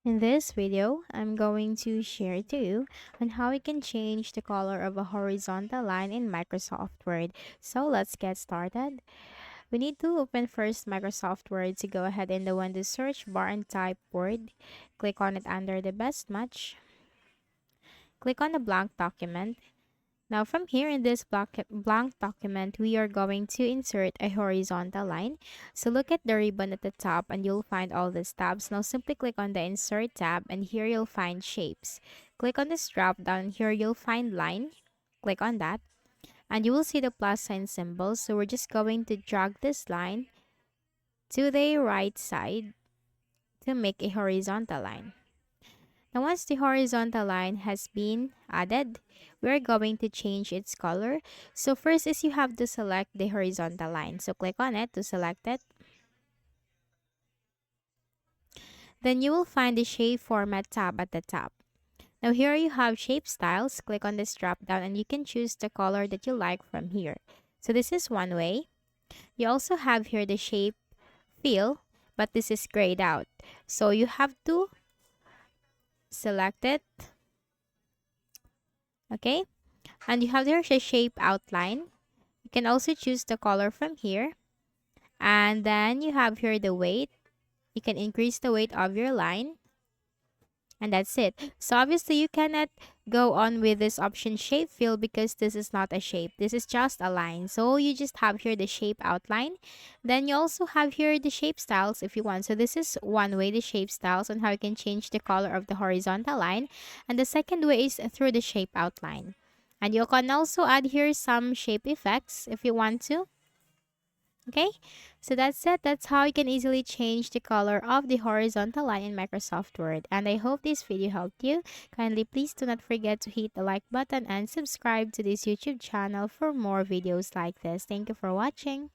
In this video, I'm going to share to you on how we can change the color of a horizontal line in Microsoft Word. So let's get started. We need to open first Microsoft Word to go ahead in the Windows search bar and type Word. Click on it under the best match. Click on the blank document. Now from here in this blank document, we are going to insert a horizontal line. So look at the ribbon at the top and you'll find all these tabs. Now simply click on the insert tab and here you'll find shapes. Click on this drop down, here you'll find line. Click on that and you will see the plus sign symbol. So we're just going to drag this line to the right side to make a horizontal line. Now once the horizontal line has been added, we're going to change its color. So first is you have to select the horizontal line. So click on it to select it. Then you will find the shape format tab at the top. Now here you have shape styles. Click on this drop down and you can choose the color that you like from here. So this is one way. You also have here the shape fill, but this is grayed out. So you have to select it. Okay. And you have there the shape outline. You can also choose the color from here. And then you have here the weight. You can increase the weight of your line. And that's it. So obviously you cannot go on with this option shape fill because this is not a shape. This is just a line. So you just have here the shape outline. Then you also have here the shape styles if you want. So this is one way, the shape styles on how you can change the color of the horizontal line. And the second way is through the shape outline. And you can also add here some shape effects if you want to. Okay, so that's it. That's how you can easily change the color of the horizontal line in Microsoft Word. And I hope this video helped you. Kindly please do not forget to hit the like button and subscribe to this YouTube channel for more videos like this. Thank you for watching.